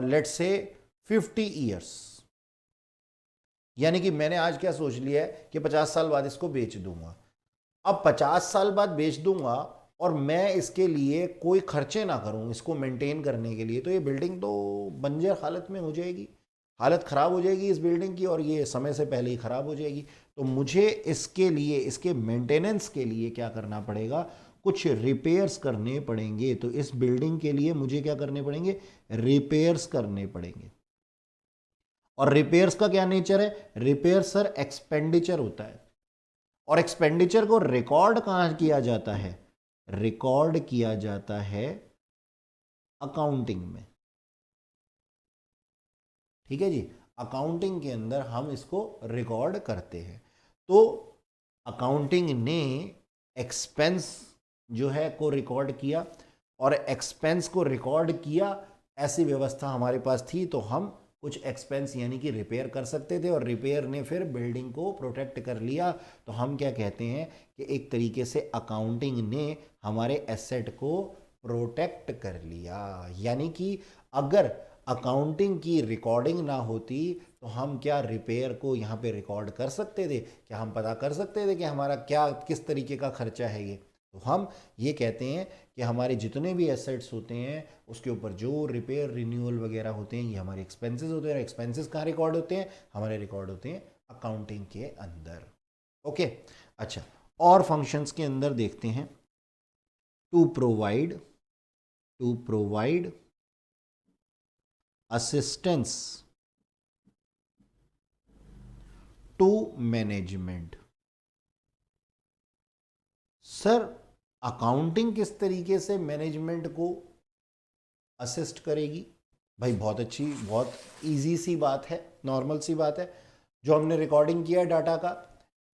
लेट्स से 50 ईयर्स। यानी कि मैंने आज क्या सोच लिया है कि 50 साल बाद इसको बेच दूंगा। अब 50 साल बाद बेच दूंगा और मैं इसके लिए कोई खर्चे ना करूं इसको मेंटेन करने के लिए, तो ये बिल्डिंग तो बंजर हालत में हो जाएगी, हालत ख़राब हो जाएगी इस बिल्डिंग की, और ये समय से पहले ही ख़राब हो जाएगी। तो मुझे इसके लिए, इसके मेंटेनेंस के लिए क्या करना पड़ेगा, कुछ रिपेयर्स करने पड़ेंगे। तो इस बिल्डिंग के लिए मुझे क्या करने पड़ेंगे, रिपेयर्स करने पड़ेंगे। और रिपेयर्स का क्या नेचर है, रिपेयर सर एक्सपेंडिचर होता है, और एक्सपेंडिचर को रिकॉर्ड कहां किया जाता है, रिकॉर्ड किया जाता है अकाउंटिंग में। ठीक है जी, अकाउंटिंग के अंदर हम इसको रिकॉर्ड करते हैं। तो अकाउंटिंग ने एक्सपेंस जो है को रिकॉर्ड किया, और एक्सपेंस को रिकॉर्ड किया, ऐसी व्यवस्था हमारे पास थी, तो हम कुछ एक्सपेंस यानी कि रिपेयर कर सकते थे, और रिपेयर ने फिर बिल्डिंग को प्रोटेक्ट कर लिया। तो हम क्या कहते हैं कि एक तरीके से अकाउंटिंग ने हमारे एसेट को प्रोटेक्ट कर लिया। यानी कि अगर अकाउंटिंग की रिकॉर्डिंग ना होती तो हम क्या रिपेयर को यहाँ पे रिकॉर्ड कर सकते थे, क्या हम पता कर सकते थे कि हमारा क्या किस तरीके का खर्चा है ये। तो हम ये कहते हैं कि हमारे जितने भी एसेट्स होते हैं उसके ऊपर जो रिपेयर रिन्यूअल वगैरह होते हैं, ये हमारे एक्सपेंसेस होते हैं। एक्सपेंसेस कहाँ रिकॉर्ड होते हैं, हमारे रिकॉर्ड होते हैं अकाउंटिंग के अंदर। ओके, अच्छा, और फंक्शंस के अंदर देखते हैं, to provide assistance to management. Sir accounting किस तरीके से मैनेजमेंट को असिस्ट करेगी? भाई बहुत अच्छी, बहुत इजी सी बात है, नॉर्मल सी बात है। जो हमने रिकॉर्डिंग किया है डाटा का,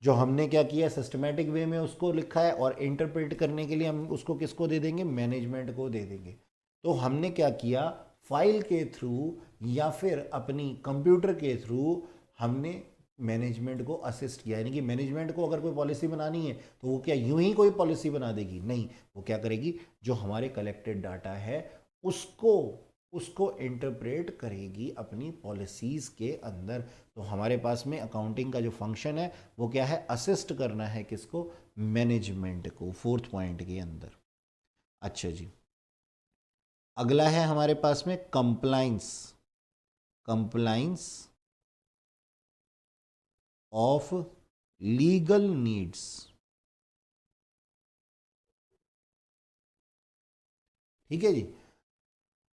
जो हमने क्या किया सिस्टमेटिक वे में उसको लिखा है, और इंटरप्रेट करने के लिए हम उसको किसको दे देंगे, मैनेजमेंट को दे देंगे। तो हमने क्या किया, फाइल के थ्रू या फिर अपनी कंप्यूटर के थ्रू हमने मैनेजमेंट को असिस्ट किया। यानी कि मैनेजमेंट को अगर कोई पॉलिसी बनानी है तो वो क्या यूं ही कोई पॉलिसी बना देगी, नहीं, वो क्या करेगी, जो हमारे कलेक्टेड डाटा है उसको उसको इंटरप्रेट करेगी अपनी पॉलिसीज के अंदर। तो हमारे पास में अकाउंटिंग का जो फंक्शन है वो क्या है, असिस्ट करना है किसको, मैनेजमेंट को, फोर्थ पॉइंट के अंदर। अच्छा जी, अगला है हमारे पास में कंप्लाइंस ऑफ लीगल नीड्स। ठीक है जी,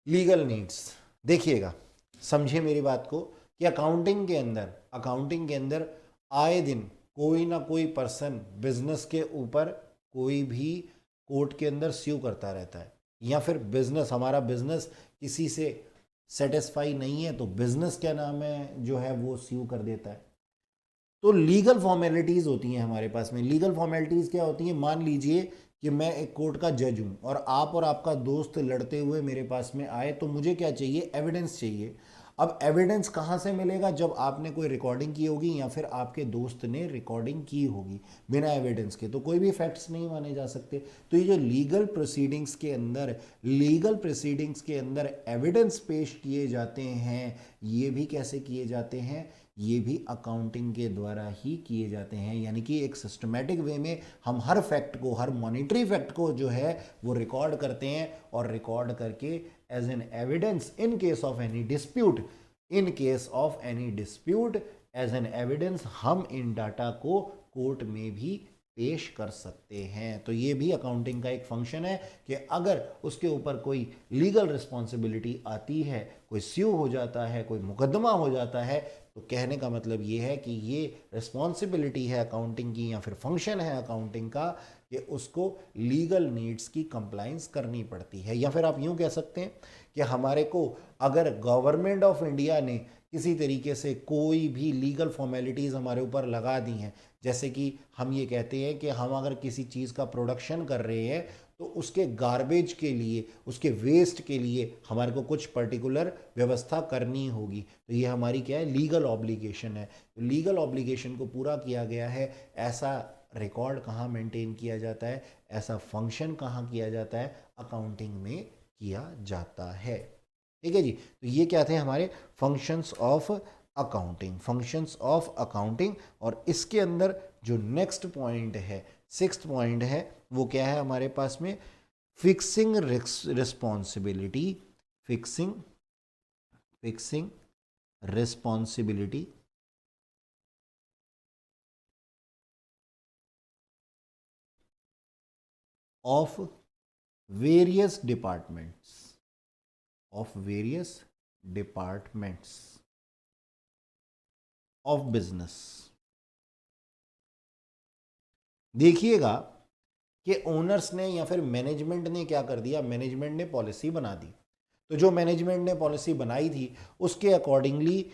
लीगल नीड्स, देखिएगा, समझिए मेरी बात को, कि अकाउंटिंग के अंदर आए दिन कोई ना कोई पर्सन बिजनेस के ऊपर कोई भी कोर्ट के अंदर स्यू करता रहता है, या फिर बिजनेस, हमारा बिजनेस किसी से सेटिस्फाई नहीं है तो बिजनेस क्या नाम है जो है वो स्यू कर देता है। तो लीगल फॉर्मेलिटीज़ होती हैं हमारे पास में। लीगल फॉर्मेलिटीज़ क्या होती हैं, मान लीजिए कि मैं एक कोर्ट का जज हूं और आपका दोस्त लड़ते हुए मेरे पास में आए, तो मुझे क्या चाहिए, एविडेंस चाहिए। अब एविडेंस कहाँ से मिलेगा? जब आपने कोई रिकॉर्डिंग की होगी या फिर आपके दोस्त ने रिकॉर्डिंग की होगी। बिना एविडेंस के तो कोई भी फैक्ट्स नहीं माने जा सकते। तो ये जो लीगल प्रोसीडिंग्स के अंदर एविडेंस पेश किए जाते हैं, ये भी कैसे किए जाते हैं? ये भी अकाउंटिंग के द्वारा ही किए जाते हैं। यानी कि एक सिस्टमेटिक वे में हम हर फैक्ट को, हर मॉनिटरी फैक्ट को जो है वो रिकॉर्ड करते हैं, और रिकॉर्ड करके as an evidence in case of any dispute as an evidence हम इन डाटा को कोर्ट में भी पेश कर सकते हैं। तो ये भी अकाउंटिंग का एक फंक्शन है कि अगर उसके ऊपर कोई लीगल रिस्पॉन्सिबिलिटी आती है, कोई स्यू हो जाता है, कोई मुकदमा हो जाता है, तो कहने का मतलब ये है कि ये रिस्पॉन्सिबिलिटी है अकाउंटिंग की, या फिर फंक्शन है अकाउंटिंग का कि उसको लीगल नीड्स की कंप्लाइंस करनी पड़ती है। या फिर आप यूँ कह सकते हैं कि हमारे को अगर गवर्नमेंट ऑफ इंडिया ने किसी तरीके से कोई भी लीगल फॉर्मेलिटीज़ हमारे ऊपर लगा दी हैं, जैसे कि हम ये कहते हैं कि हम अगर किसी चीज़ का प्रोडक्शन कर रहे हैं तो उसके गार्बेज के लिए, उसके वेस्ट के लिए हमारे को कुछ पर्टिकुलर व्यवस्था करनी होगी। तो ये हमारी क्या है? लीगल ऑब्लिगेशन है। तो लीगल ऑब्लिगेशन को पूरा किया गया है। ऐसा रिकॉर्ड कहाँ मेंटेन किया जाता है? ऐसा फंक्शन कहाँ किया जाता है? अकाउंटिंग में किया जाता है। ठीक है जी। तो ये क्या थे हमारे फंक्शंस ऑफ अकाउंटिंग। और इसके अंदर जो नेक्स्ट पॉइंट है, सिक्स्थ पॉइंट है, वो क्या है हमारे पास में? Fixing responsibility of various departments of business. देखिएगा कि ओनर्स ने या फिर मैनेजमेंट ने क्या कर दिया? मैनेजमेंट ने पॉलिसी बना दी। तो जो मैनेजमेंट ने पॉलिसी बनाई थी उसके अकॉर्डिंगली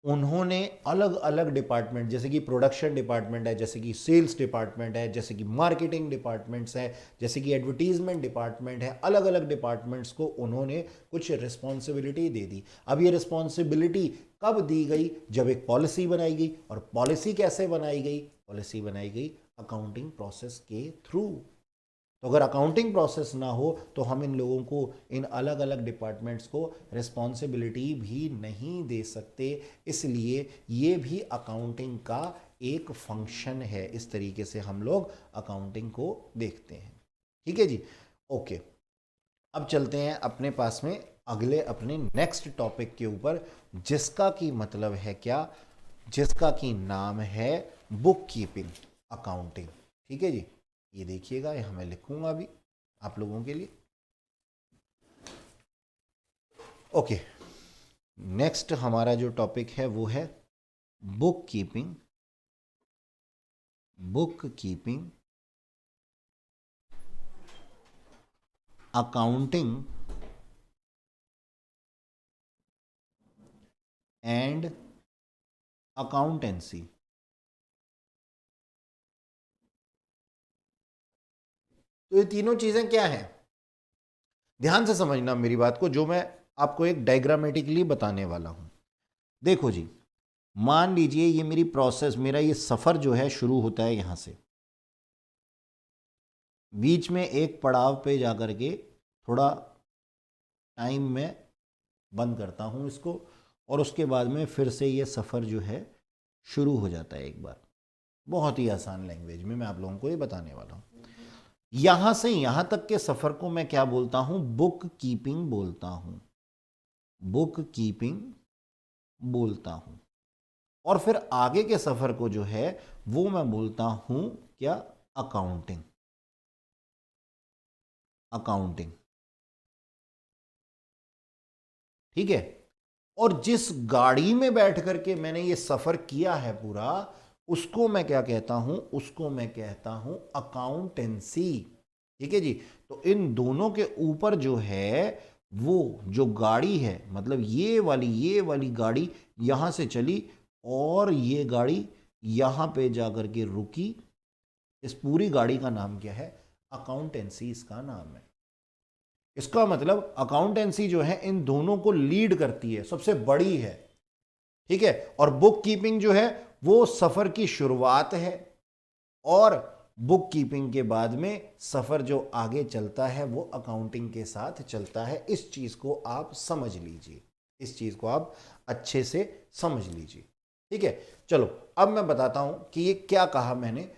उन्होंने अलग अलग डिपार्टमेंट, जैसे कि प्रोडक्शन डिपार्टमेंट है, जैसे कि सेल्स डिपार्टमेंट है, जैसे कि मार्केटिंग डिपार्टमेंट्स है, जैसे कि एडवर्टीजमेंट डिपार्टमेंट है, अलग अलग डिपार्टमेंट्स को उन्होंने कुछ रिस्पॉन्सिबिलिटी दे दी। अब ये रिस्पॉन्सिबिलिटी कब दी गई? जब एक पॉलिसी बनाई गई। और पॉलिसी कैसे बनाई गई? पॉलिसी बनाई गई अकाउंटिंग प्रोसेस के थ्रू। तो अगर अकाउंटिंग प्रोसेस ना हो तो हम इन लोगों को, इन अलग अलग डिपार्टमेंट्स को रिस्पॉन्सिबिलिटी भी नहीं दे सकते। इसलिए ये भी अकाउंटिंग का एक फंक्शन है। इस तरीके से हम लोग अकाउंटिंग को देखते हैं। ठीक है जी, ओके। अब चलते हैं अपने पास में अगले, अपने नेक्स्ट टॉपिक के ऊपर, जिसका की मतलब है क्या? जिसका की नाम है बुक कीपिंग अकाउंटिंग। ठीक है जी, ये देखिएगा, ये मैं लिखूंगा अभी आप लोगों के लिए। ओके, नेक्स्ट हमारा जो टॉपिक है वो है book keeping accounting and accountancy. तो ये तीनों चीजें क्या हैं? ध्यान से समझना मेरी बात को, जो मैं आपको एक डायग्रामेटिकली बताने वाला हूं। देखो जी, मान लीजिए ये मेरी प्रोसेस, मेरा ये सफर जो है शुरू होता है यहां से, बीच में एक पड़ाव पे जाकर के थोड़ा टाइम में बंद करता हूं इसको, और उसके बाद में फिर से ये सफ़र जो है शुरू हो जाता है एक बार। बहुत ही आसान लैंग्वेज में मैं आप लोगों को ये बताने वाला हूं। यहां से यहां तक के सफ़र को मैं क्या बोलता हूं? बुक कीपिंग बोलता हूं। और फिर आगे के सफ़र को जो है वो मैं बोलता हूं क्या? अकाउंटिंग। ठीक है। और जिस गाड़ी में बैठ करके मैंने ये सफर किया है पूरा, उसको मैं क्या कहता हूं? उसको मैं कहता हूं अकाउंटेंसी। ठीक है जी। तो इन दोनों के ऊपर जो है वो जो गाड़ी है, मतलब ये वाली गाड़ी यहां से चली और ये गाड़ी यहां पे जाकर के रुकी, इस पूरी गाड़ी का नाम क्या है? अकाउंटेंसी इसका नाम है। इसका मतलब अकाउंटेंसी जो है इन दोनों को लीड करती है, सबसे बड़ी है, ठीक है। और बुक कीपिंग जो है वो सफर की शुरुआत है, और बुक कीपिंग के बाद में सफर जो आगे चलता है वो अकाउंटिंग के साथ चलता है। इस चीज को आप समझ लीजिए, इस चीज को आप अच्छे से समझ लीजिए, ठीक है। चलो अब मैं बताता हूं कि ये क्या कहा मैंने,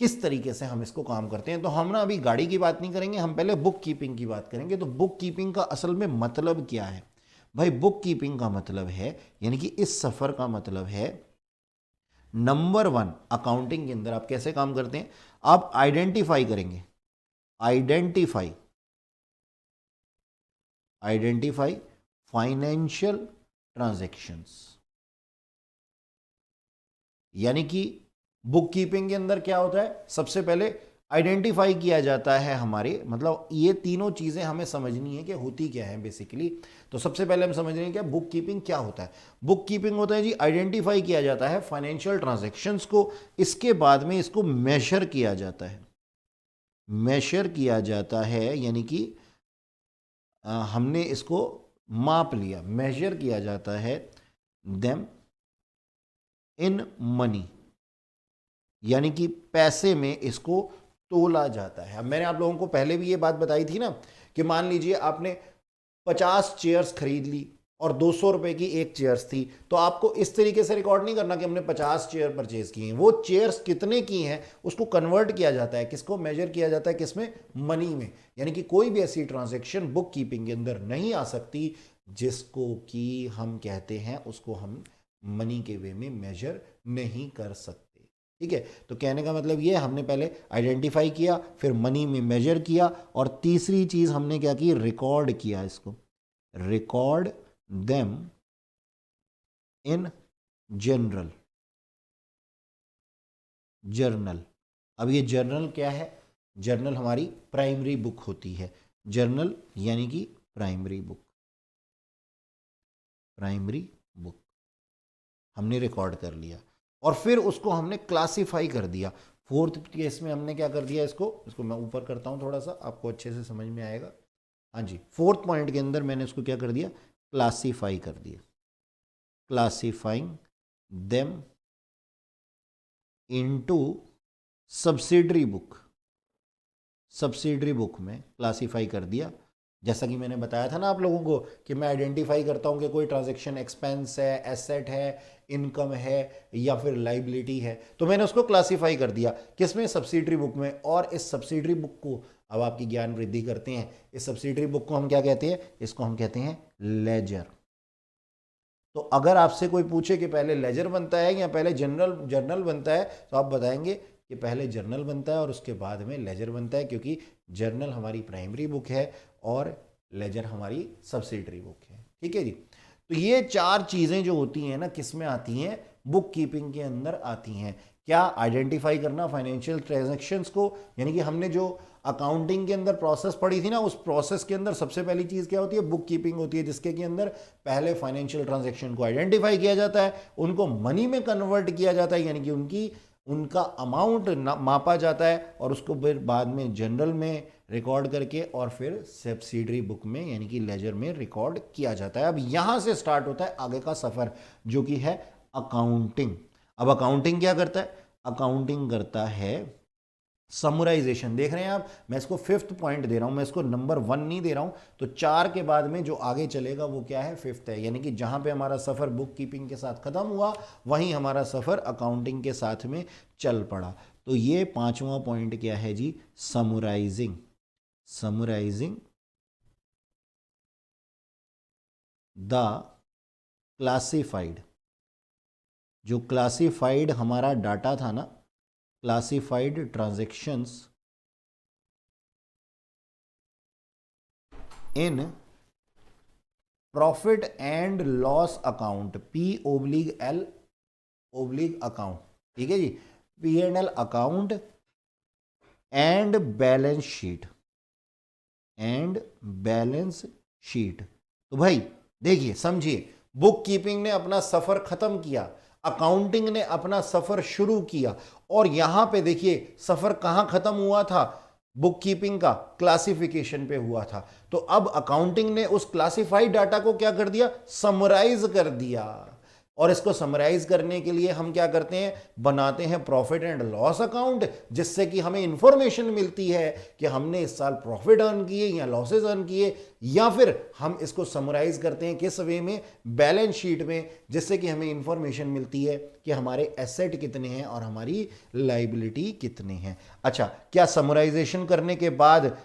किस तरीके से हम इसको काम करते हैं। तो हम ना अभी गाड़ी की बात नहीं करेंगे, हम पहले बुक कीपिंग की बात करेंगे। तो बुक कीपिंग का असल में मतलब क्या है भाई? बुक कीपिंग का मतलब है, यानी कि इस सफर का मतलब है, नंबर वन, अकाउंटिंग के अंदर आप कैसे काम करते हैं? आप आइडेंटिफाई करेंगे, आइडेंटिफाई आइडेंटिफाई फाइनेंशियल ट्रांजैक्शंस। यानी कि बुक कीपिंग के अंदर क्या होता है? सबसे पहले आइडेंटिफाई किया जाता है हमारे, मतलब ये तीनों चीजें हमें समझनी है कि होती क्या है बेसिकली। तो सबसे पहले हम समझ रहे हैं क्या बुक कीपिंग क्या होता है। बुक कीपिंग होता है जी, आइडेंटिफाई किया जाता है फाइनेंशियल ट्रांजैक्शंस को, इसके बाद में इसको मेजर किया जाता है, मेजर किया जाता है, यानी कि हमने इसको माप लिया, मेजर किया जाता है देम इन मनी, यानी कि पैसे में इसको तोला जाता है। अब मैंने आप लोगों को पहले भी ये बात बताई थी ना कि मान लीजिए आपने 50 चेयर्स खरीद ली और 200 रुपए की एक चेयर्स थी, तो आपको इस तरीके से रिकॉर्ड नहीं करना कि हमने 50 चेयर परचेज की हैं। वो चेयर्स कितने की हैं उसको कन्वर्ट किया जाता है, किसको मेजर किया जाता है, किसमें? मनी में। यानी कि कोई भी ऐसी ट्रांजैक्शन बुक कीपिंग के अंदर नहीं आ सकती जिसको कि हम कहते हैं उसको हम मनी के वे में मेजर नहीं कर सकते, ठीक है। तो कहने का मतलब ये, हमने पहले आइडेंटिफाई किया, फिर मनी में मेजर किया, और तीसरी चीज हमने क्या की? रिकॉर्ड किया इसको, record them in general, journal. अब ये जर्नल क्या है? जर्नल हमारी प्राइमरी बुक होती है। जर्नल यानी कि प्राइमरी बुक, प्राइमरी बुक हमने रिकॉर्ड कर लिया, और फिर उसको हमने क्लासिफाई कर दिया। फोर्थ केस में हमने क्या कर दिया? इसको मैं ऊपर करता हूं थोड़ा सा, आपको अच्छे से समझ में आएगा। हाँ जी, फोर्थ पॉइंट के अंदर मैंने इसको क्या कर दिया? क्लासिफाई कर दिया, classifying them into subsidiary book, subsidiary book में क्लासिफाई कर दिया। जैसा कि मैंने बताया था ना आप लोगों को कि मैं आइडेंटिफाई करता हूं कि कोई ट्रांजैक्शन एक्सपेंस है, एसेट है, इनकम है, या फिर लाइबिलिटी है, तो मैंने उसको क्लासिफाई कर दिया किसमें? सब्सिडरी बुक में। और इस सब्सिडरी बुक को, अब आपकी ज्ञान वृद्धि करते हैं, इस सब्सिडरी बुक को हम क्या कहते हैं? इसको हम कहते हैं लेजर। तो अगर आपसे कोई पूछे कि पहले लेजर बनता है या पहले जर्नल बनता है, तो आप बताएंगे कि पहले जर्नल बनता है और उसके बाद में लेजर बनता है, क्योंकि जर्नल हमारी प्राइमरी बुक है और लेजर हमारी सब्सिडरी बुक है, ठीक है जी। तो ये चार चीजें जो होती हैं ना, किस में आती हैं? बुक कीपिंग के अंदर आती हैं। क्या? आइडेंटिफाई करना फाइनेंशियल ट्रांजैक्शंस को, यानी कि हमने जो अकाउंटिंग के अंदर प्रोसेस पढ़ी थी ना, उस प्रोसेस के अंदर सबसे पहली चीज क्या होती है? बुक कीपिंग होती है, जिसके के अंदर पहले फाइनेंशियल ट्रांजैक्शन को आइडेंटिफाई किया जाता है, उनको मनी में कन्वर्ट किया जाता है, यानी कि उनका अमाउंट मापा जाता है, और उसको फिर बाद में जनरल में रिकॉर्ड करके और फिर सब्सिडरी बुक में यानी कि लेजर में रिकॉर्ड किया जाता है। अब यहां से स्टार्ट होता है आगे का सफर, जो कि है अकाउंटिंग। अब अकाउंटिंग क्या करता है? अकाउंटिंग करता है समराइजेशन। देख रहे हैं आप, मैं इसको फिफ्थ पॉइंट दे रहा हूं, मैं इसको नंबर 1 नहीं दे रहा हूं। तो 4 के बाद में जो आगे चलेगा वो क्या है? फिफ्थ है। यानी कि जहां पे हमारा सफर बुक कीपिंग के साथ खत्म हुआ, वहीं हमारा सफर अकाउंटिंग के साथ में चल पड़ा। तो ये 5वां पॉइंट क्या है जी? Summarising, summarising the classified. जो क्लासिफाइड हमारा डाटा था ना, classified transactions in profit and loss account, P/L account, ठीक है जी, P&L account and balance sheet, and balance sheet. तो भाई देखिए, समझिए, बुक कीपिंग ने अपना सफर खत्म किया, अकाउंटिंग ने अपना सफर शुरू किया, और यहां पे देखिए सफर कहां खत्म हुआ था? बुक कीपिंग का क्लासिफिकेशन पे हुआ था। तो अब अकाउंटिंग ने उस क्लासिफाइड डाटा को क्या कर दिया, समराइज कर दिया। और इसको समराइज करने के लिए हम क्या करते हैं, बनाते हैं प्रॉफिट एंड लॉस अकाउंट, जिससे कि हमें इंफॉर्मेशन मिलती है कि हमने इस साल प्रॉफिट अर्न किए या लॉसेज अर्न किए, या फिर हम इसको समराइज करते हैं किस वे में, बैलेंस शीट में, जिससे कि हमें इंफॉर्मेशन मिलती है कि हमारे एसेट कितने हैं और हमारी लाइबिलिटी कितने हैं। अच्छा, क्या समराइजेशन करने के बाद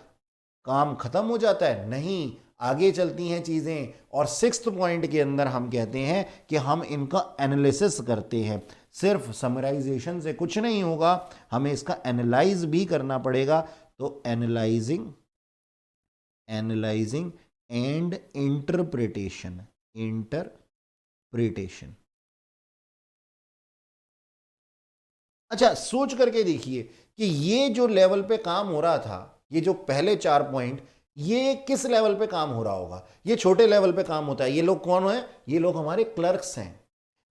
काम खत्म हो जाता है? नहीं, आगे चलती हैं चीजें। और सिक्स्थ पॉइंट के अंदर हम कहते हैं कि हम इनका एनालिसिस करते हैं। सिर्फ समराइजेशन से कुछ नहीं होगा, हमें इसका एनालाइज भी करना पड़ेगा। तो एनालाइजिंग एंड इंटरप्रिटेशन। अच्छा, सोच करके देखिए कि ये जो लेवल पे काम हो रहा था, ये जो पहले 4 पॉइंट, ये किस लेवल पे काम हो रहा होगा? ये छोटे लेवल पे काम होता है। ये लोग कौन है? ये लोग हमारे क्लर्क्स हैं।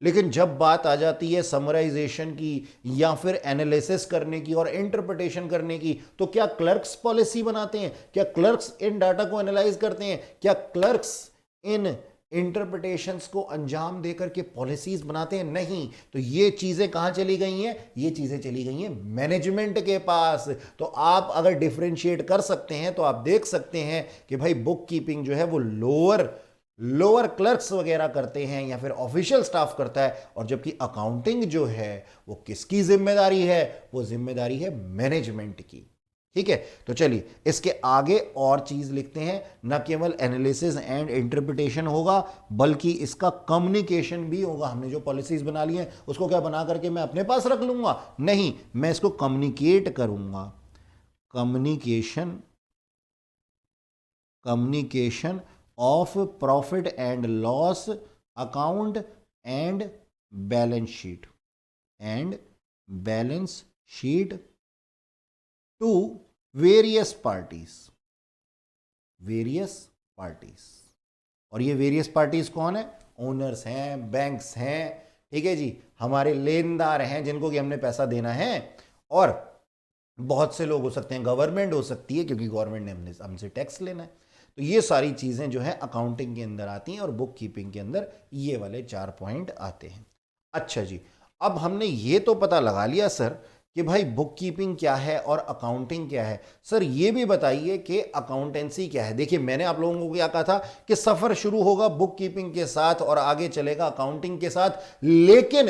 लेकिन जब बात आ जाती है समराइजेशन की या फिर एनालिसिस करने की और इंटरप्रिटेशन करने की, तो क्या क्लर्क्स पॉलिसी बनाते हैं? क्या क्लर्क्स इन डाटा को एनालाइज करते हैं? क्या क्लर्क्स इन इंटरप्रिटेशंस को अंजाम देकर के पॉलिसीज बनाते हैं? नहीं। तो ये चीजें कहां चली गई हैं? ये चीजें चली गई हैं मैनेजमेंट के पास। तो आप अगर डिफरेंशिएट कर सकते हैं तो आप देख सकते हैं कि भाई बुक कीपिंग जो है वो लोअर क्लर्क्स वगैरह करते हैं या फिर ऑफिशियल स्टाफ करता है, और जबकि अकाउंटिंग जो है वो किसकी जिम्मेदारी है? वो जिम्मेदारी है मैनेजमेंट की। ठीक है, तो चलिए इसके आगे और चीज लिखते हैं। न केवल एनालिसिस एंड इंटरप्रिटेशन होगा, बल्कि इसका कम्युनिकेशन भी होगा। हमने जो पॉलिसीज बना ली हैं उसको क्या बना करके मैं अपने पास रख लूंगा? नहीं, मैं इसको कम्युनिकेट करूंगा। Communication of profit and loss account and balance sheet to various parties. और ये वेरियस पार्टीज कौन है? ओनर्स हैं, बैंक्स हैं, ठीक है जी, हमारे लेनदार हैं जिनको कि हमने पैसा देना है, और बहुत से लोग हो सकते हैं, गवर्नमेंट हो सकती है क्योंकि गवर्नमेंट ने हमसे टैक्स लेना है। तो ये सारी चीजें जो है अकाउंटिंग के अंदर आती हैं और बुक कीपिंग के अंदर ये वाले 4 पॉइंट आते हैं। अच्छा जी, अब हमने ये तो पता लगा लिया सर कि भाई बुक कीपिंग क्या है और अकाउंटिंग क्या है। सर ये भी बताइए कि अकाउंटेंसी क्या है। देखिए, मैंने आप लोगों को क्या कहा था कि सफर शुरू होगा बुक कीपिंग के साथ और आगे चलेगा अकाउंटिंग के साथ, लेकिन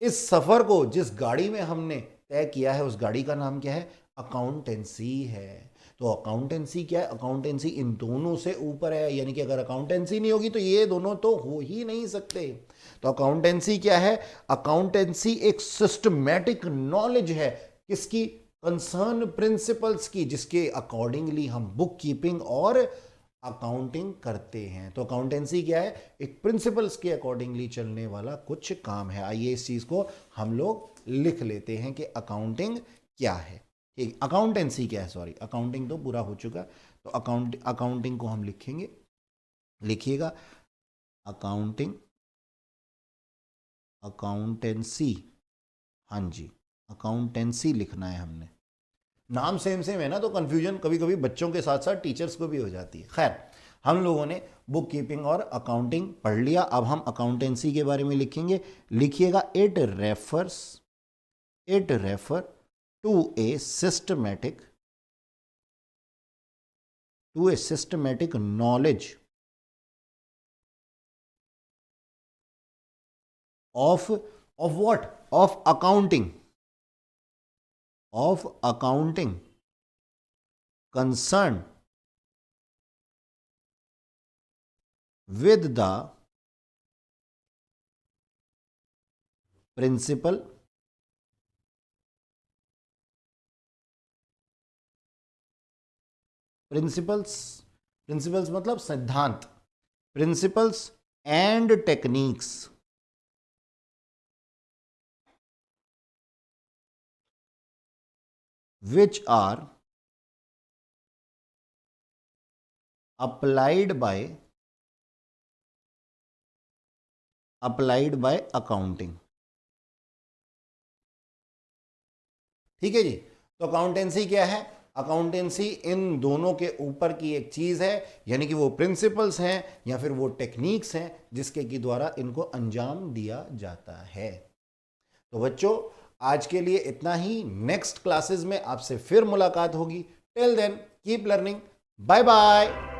इस सफर को जिस गाड़ी में हमने तय किया है उस गाड़ी का नाम क्या है? अकाउंटेंसी है। तो अकाउंटेंसी क्या है? अकाउंटेंसी इन दोनों से ऊपर है, यानी कि अगर अकाउंटेंसी नहीं होगी तो ये दोनों तो हो ही नहीं सकते। तो अकाउंटेंसी क्या है? अकाउंटेंसी एक सिस्टमैटिक नॉलेज है, किसकी? कंसर्न प्रिंसिपल्स की, जिसके अकॉर्डिंगली हम बुक कीपिंग और अकाउंटिंग करते हैं। तो अकाउंटेंसी क्या है? एक प्रिंसिपल्स के अकॉर्डिंगली चलने वाला कुछ काम है। आइए इस चीज को हम लोग लिख लेते हैं कि अकाउंटिंग क्या है। ठीक, अकाउंटेंसी क्या है, सॉरी, अकाउंटिंग तो पूरा हो चुका। तो अकाउंटिंग को हम लिखेंगे, लिखिएगा अकाउंटेंसी। हाँ जी, अकाउंटेंसी लिखना है हमने। नाम सेम सेम है ना, तो कंफ्यूजन कभी कभी बच्चों के साथ साथ टीचर्स को भी हो जाती है। खैर, हम लोगों ने बुक कीपिंग और अकाउंटिंग पढ़ लिया। अब हम अकाउंटेंसी के बारे में लिखेंगे। लिखिएगा it refer to a systematic knowledge of what? Of accounting concerned with the principles मतलब सिद्धांत, principles and techniques which are applied by accounting। ठीक है जी। तो अकाउंटेंसी क्या है? अकाउंटेंसी इन दोनों के ऊपर की एक चीज है, यानी कि वो प्रिंसिपल्स हैं या फिर वो टेक्निक्स हैं जिसके की द्वारा इनको अंजाम दिया जाता है। तो बच्चों आज के लिए इतना ही। नेक्स्ट क्लासेस में आपसे फिर मुलाकात होगी। Till then keep learning. Bye bye.